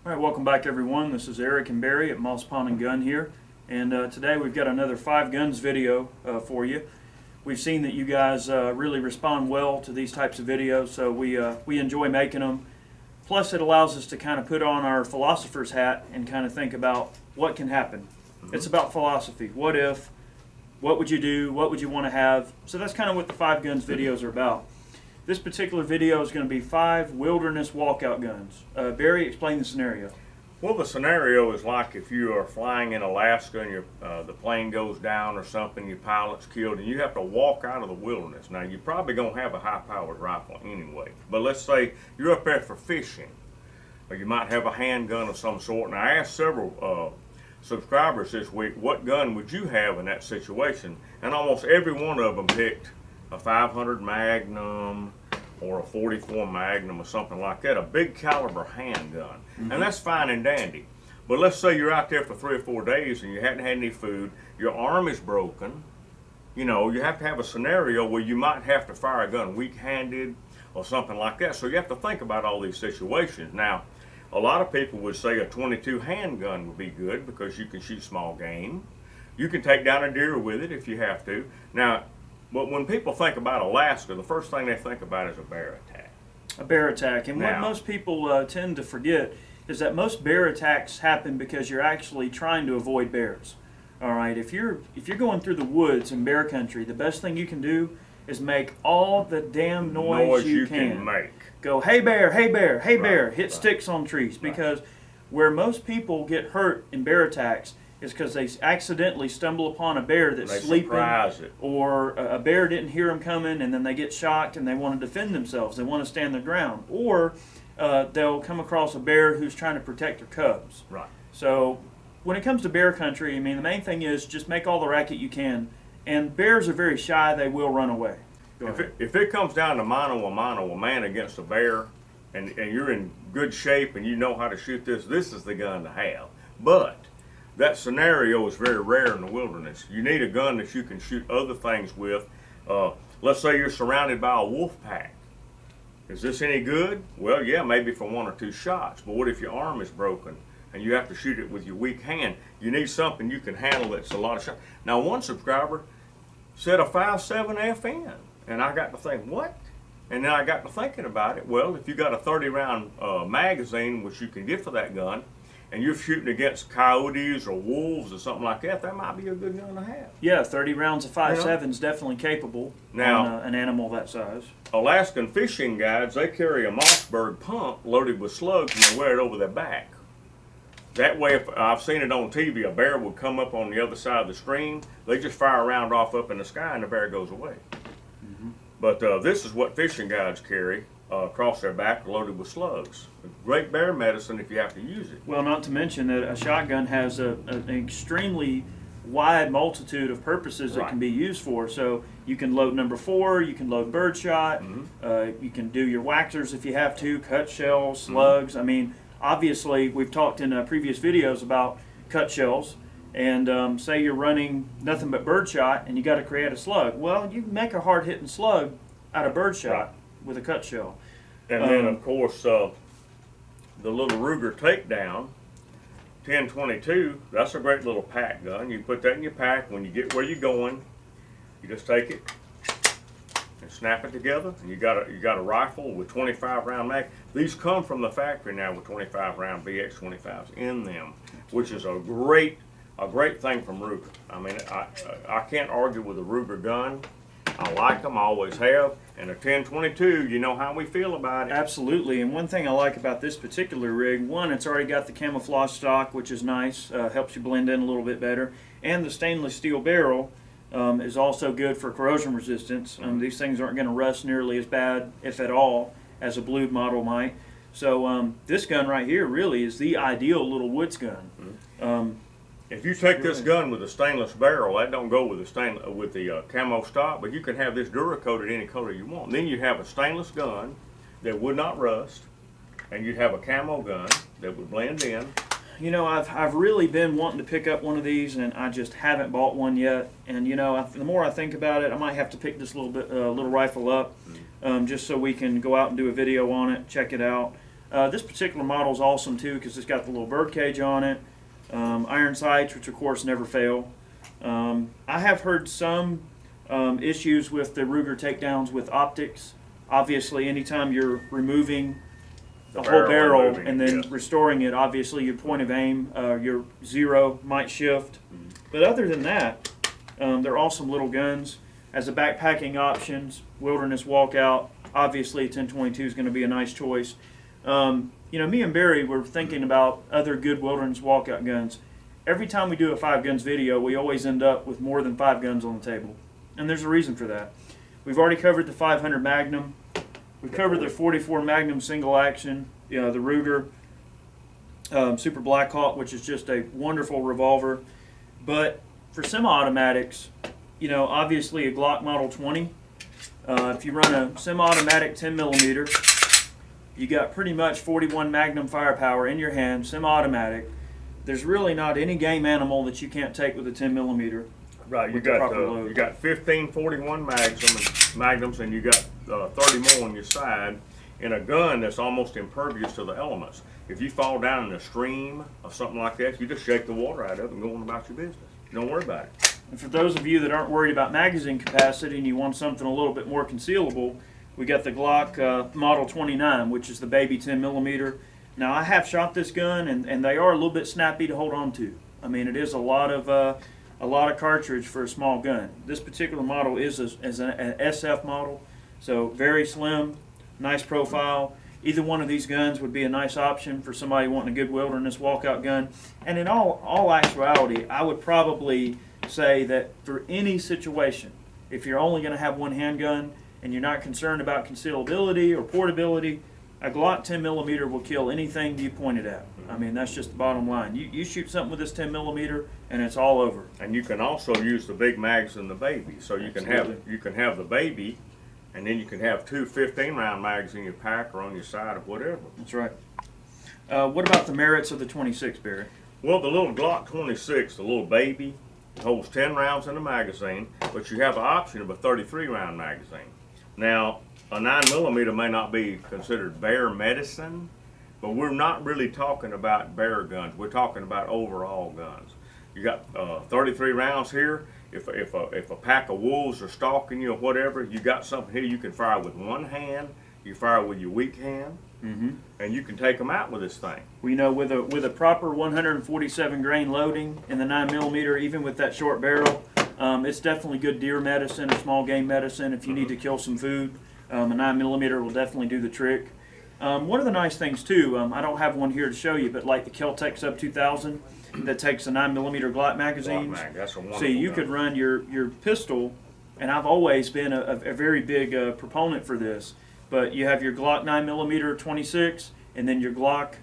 All right, welcome back everyone. This is Eric and Barry at Moss Pond and Gun here, and today we've got another 5 guns video for you. We've seen that you guys really respond well to these types of videos, so we enjoy making them. Plus, it allows us to kind of put on our philosopher's hat and kind of think about what can happen. It's about philosophy. What if? What would you do? What would you want to have? So that's kind of what the 5 guns videos are about. This particular video is going to be 5 wilderness walkout guns. Barry, explain the scenario. Well, the scenario is like if you are flying in Alaska and the plane goes down or something, your pilot's killed, and you have to walk out of the wilderness. Now, you're probably going to have a high-powered rifle anyway, but let's say you're up there for fishing, or you might have a handgun of some sort. And I asked several subscribers this week, what gun would you have in that situation? And almost every one of them picked a 500 Magnum or a 44 Magnum or something like that, a big caliber handgun. And that's fine and dandy. But let's say you're out there for 3 or 4 days and you hadn't had any food, your arm is broken. You know, you have to have a scenario where you might have to fire a gun weak-handed or something like that. So you have to think about all these situations. Now, a lot of people would say a 22 handgun would be good because you can shoot small game. You can take down a deer with it if you have to. Now, but when people think about Alaska, the first thing they think about is a bear attack. A bear attack. And what most people tend to forget is that most bear attacks happen because you're actually trying to avoid bears. All right, if you're going through the woods in bear country, the best thing you can do is make all the damn noise you can make. Go, hey bear, hey bear, hey bear, hit sticks on trees. Because where most people get hurt in bear attacks is because they accidentally stumble upon a bear that's sleeping, or a bear didn't hear them coming, and then they get shocked and they want to defend themselves. They want to stand their ground, or they'll come across a bear who's trying to protect their cubs. Right. So when it comes to bear country, I mean, the main thing is just make all the racket you can. And bears are very shy; they will run away. If it comes down to a man against a bear, and you're in good shape and you know how to shoot this is the gun to have. But that scenario is very rare in the wilderness. You need a gun that you can shoot other things with. Let's say you're surrounded by a wolf pack. Is this any good? Well, yeah, maybe for 1 or 2 shots. But what if your arm is broken and you have to shoot it with your weak hand? You need something you can handle that's a lot of shots. Now, one subscriber said a 5.7 FN, and I got to think, what? And then I got to thinking about it. Well, if you got a 30-round magazine, which you can get for that gun, and you're shooting against coyotes or wolves or something like that, that might be a good gun to have. Yeah, 30 rounds of 5.7 is definitely capable on an animal that size. Alaskan fishing guides, they carry a Mossberg pump loaded with slugs and they wear it over their back. That way, if I've seen it on TV, a bear would come up on the other side of the stream, they just fire a round off up in the sky and the bear goes away. But this is what fishing guides carry across their back, loaded with slugs. Great bear medicine if you have to use it. Well, not to mention that a shotgun has an extremely wide multitude of purposes it can be used for. So you can load number 4, you can load birdshot, you can do your waxers if you have to, cut shells, slugs. I mean, obviously we've talked in previous videos about cut shells. And say you're running nothing but birdshot and you got to create a slug. Well, you can make a hard-hitting slug out of birdshot with a cut shell. And then, of course, the little Ruger takedown, 1022, that's a great little pack gun. You put that in your pack. When you get where you're going, you just take it and snap it together. And you got a rifle with 25-round mag. These come from the factory now with 25-round BX-25s in them, which is a great thing from Ruger. I mean, I can't argue with a Ruger gun. I like them, I always have. And a 1022, you know how we feel about it. Absolutely, and one thing I like about this particular rig, one, it's already got the camouflage stock, which is nice, helps you blend in a little bit better. And the stainless steel barrel is also good for corrosion resistance. These things aren't going to rust nearly as bad, if at all, as a blued model might. So this gun right here really is the ideal little woods gun. If you take this gun with a stainless barrel, that don't go with the camo stock, but you can have this Duracoated any color you want. Then you have a stainless gun that would not rust, and you'd have a camo gun that would blend in. You know, I've really been wanting to pick up one of these, and I just haven't bought one yet. And you know, the more I think about it, I might have to pick this little rifle up, just so we can go out and do a video on it, check it out. This particular model is awesome too because it's got the little bird cage on it, iron sights, which of course never fail. I have heard some issues with the Ruger takedowns with optics. Obviously, anytime you're removing the whole barrel and then restoring it, obviously your point of aim, your zero might shift. But other than that, they're awesome little guns. As a backpacking options, wilderness walkout, obviously a 1022 is going to be a nice choice. You know, me and Barry were thinking about other good wilderness walkout guns. Every time we do a 5 guns video, we always end up with more than 5 guns on the table. And there's a reason for that. We've already covered the 500 Magnum. We've covered the 44 Magnum single action, you know, the Ruger Super Blackhawk, which is just a wonderful revolver. But for semi-automatics, you know, obviously a Glock Model 20. If you run a semi-automatic 10 millimeter, you got pretty much 41 Magnum firepower in your hand, semi-automatic. There's really not any game animal that you can't take with a 10 millimeter. Right, you got 15 41 magnums, and you got 30 more on your side in a gun that's almost impervious to the elements. If you fall down in a stream or something like that, you just shake the water out of it and go on about your business. Don't worry about it. And for those of you that aren't worried about magazine capacity and you want something a little bit more concealable, we got the Glock Model 29, which is the baby 10 millimeter. Now I have shot this gun, and they are a little bit snappy to hold on to. I mean, it is a lot of cartridge for a small gun. This particular model is an SF model, so very slim, nice profile. Either one of these guns would be a nice option for somebody wanting a good wilderness walkout gun. And in all actuality, I would probably say that for any situation, if you're only going to have one handgun and you're not concerned about concealability or portability, a Glock 10 millimeter will kill anything you point it at. I mean, that's just the bottom line. You shoot something with this 10 millimeter and it's all over. And you can also use the big mags in the baby. So you can have the baby, and then you can have 2 15-round mags in your pack or on your side or whatever. That's right. What about the merits of the 26, Barry? Well, the little Glock 26, the little baby, holds 10 rounds in the magazine, but you have the option of a 33-round magazine. Now, a 9mm may not be considered bear medicine, but we're not really talking about bear guns. We're talking about overall guns. You got 33 rounds here. If a pack of wolves are stalking you or whatever, you got something here you can fire with one hand. You fire with your weak hand, and you can take them out with this thing. We know with a proper 147 grain loading in the 9mm, even with that short barrel, it's definitely good deer medicine or small game medicine. If you need to kill some food, a 9mm will definitely do the trick. One of the nice things too, I don't have one here to show you, but like the Kel-Tec Sub 2000 that takes a 9mm Glock magazines. That's a wonderful So you gun. could run your pistol, and I've always been a very big proponent for this, but you have your Glock 9mm 26 and then your Glock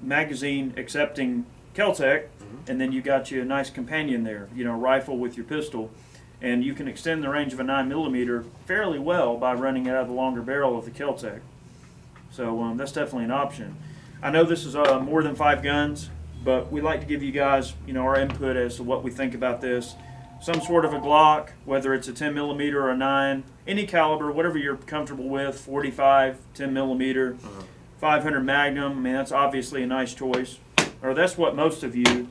magazine accepting Kel-Tec, and then you got you a nice companion there, you know, rifle with your pistol. And you can extend the range of a 9mm fairly well by running it out of the longer barrel of the Kel-Tec. So that's definitely an option. I know this is more than 5 guns, but we like to give you guys, you know, our input as to what we think about this. Some sort of a Glock, whether it's a 10mm or a 9, any caliber, whatever you're comfortable with, 45, 10mm, 500 Magnum. I mean, that's obviously a nice choice. Or that's what most of you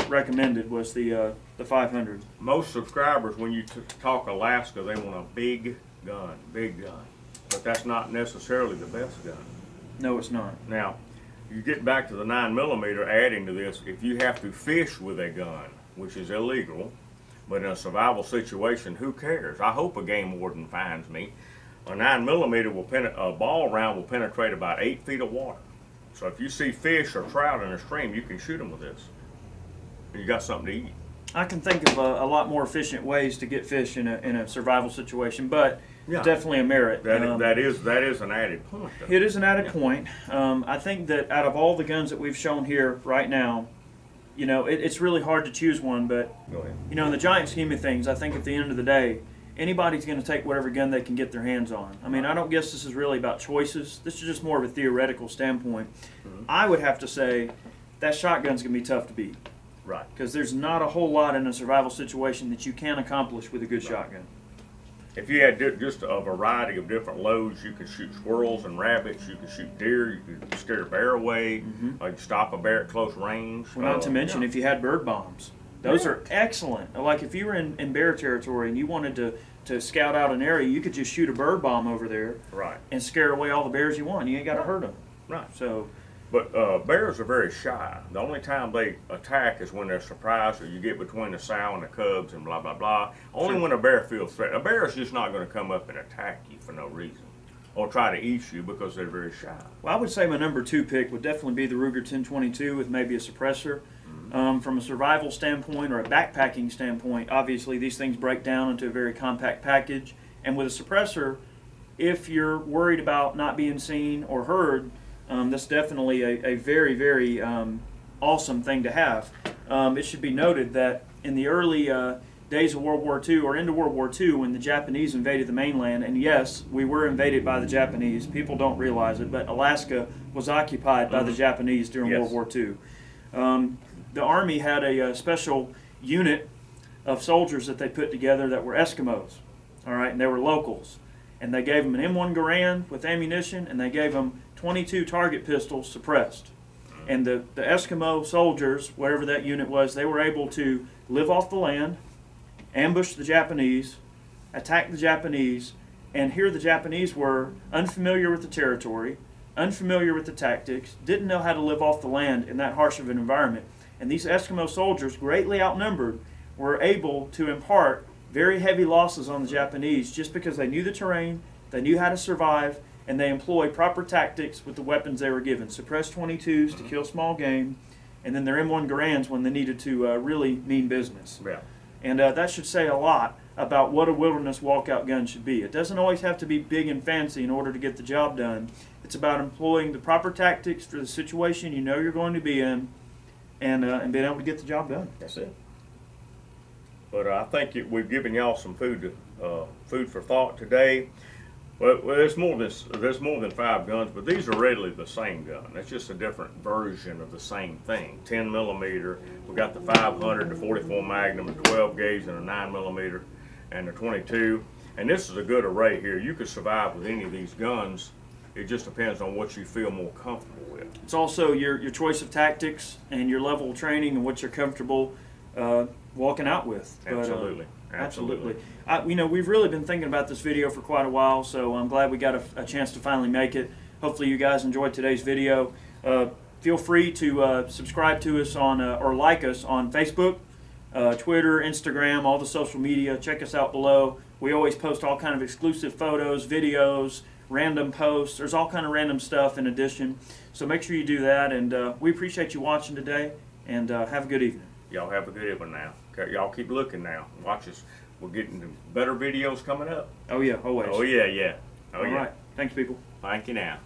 recommended, was the 500. Most subscribers, when you talk Alaska, they want a big gun, but that's not necessarily the best gun. No, it's not. Now, you get back to the 9mm, adding to this, if you have to fish with a gun, which is illegal, but in a survival situation, who cares? I hope a game warden finds me. A 9mm a ball round will penetrate about 8 feet of water. So if you see fish or trout in a stream, you can shoot them with this. And you got something to eat. I can think of a lot more efficient ways to get fish in a survival situation, but definitely a merit. That is an added point, though. It is an added point. I think that out of all the guns that we've shown here right now, you know, it's really hard to choose one, but Go ahead. you know, in the giant scheme of things, I think at the end of the day, anybody's going to take whatever gun they can get their hands on. I mean, I don't guess this is really about choices. This is just more of a theoretical standpoint. I would have to say that shotgun's going to be tough to beat. Right. Because there's not a whole lot in a survival situation that you can accomplish with a good shotgun. if you had just a variety of different loads, you could shoot squirrels and rabbits, you could shoot deer, you could scare a bear away, like stop a bear at close range. Well, not to mention if you had bird bombs. Those are excellent. Like if you were in bear territory and you wanted to scout out an area, you could just shoot a bird bomb over there, right, and scare away all the bears you want. You ain't got to hurt them. Right. So, but bears are very shy. The only time they attack is when they're surprised, or you get between the sow and the cubs and blah blah blah. Only when a bear feels threatened. A bear is just not going to come up and attack you for no reason, or try to eat you because they're very shy. well, I would say my number 2 pick would definitely be the Ruger 1022 with maybe a suppressor. From a survival standpoint or a backpacking standpoint, obviously these things break down into a very compact package. And with a suppressor, if you're worried about not being seen or heard, that's definitely a very, very awesome thing to have. It should be noted that in the early days of World War II or into World War II, when the Japanese invaded the mainland, and yes, we were invaded by the Japanese, people don't realize it, but Alaska was occupied by the Japanese during World War II. The Army had a special unit of soldiers that they put together that were Eskimos, all right, and they were locals. And they gave them an M1 Garand with ammunition, and they gave them 22 target pistols suppressed. And the Eskimo soldiers, whatever that unit was, they were able to live off the land, ambush the Japanese, attack the Japanese, and here the Japanese were unfamiliar with the territory, unfamiliar with the tactics, didn't know how to live off the land in that harsh of an environment. And these Eskimo soldiers, greatly outnumbered, were able to impart very heavy losses on the Japanese just because they knew the terrain, they knew how to survive, and they employed proper tactics with the weapons they were given. Suppressed 22s to kill small game, and then their M1 Garands when they needed to really mean business. Yeah. And that should say a lot about what a wilderness walkout gun should be. It doesn't always have to be big and fancy in order to get the job done. It's about employing the proper tactics for the situation you know you're going to be in, and being able to get the job done. That's it. But I think we've given y'all some food for thought today. Well, there's more than 5 guns, but these are really the same gun. It's just a different version of the same thing. 10 millimeter. We got the 500, the 44 Magnum, the 12 gauge, and a 9 millimeter, and the 22. And this is a good array here. You could survive with any of these guns. It just depends on what you feel more comfortable with. It's also your choice of tactics and your level of training and what you're comfortable walking out with. Absolutely. Absolutely. We've really been thinking about this video for quite a while, so I'm glad we got a chance to finally make it. Hopefully you guys enjoyed today's video. Feel free to subscribe to us on or like us on Facebook, Twitter, Instagram, all the social media. Check us out below. We always post all kind of exclusive photos, videos, random posts. There's all kind of random stuff in addition. So make sure you do that, and we appreciate you watching today, and have a good evening. Y'all have a good evening now. Okay, y'all keep looking now. Watch us. We're getting better videos coming up. Oh yeah, always. Oh yeah, yeah. Oh all yeah. right. Thanks, people. Thank you now.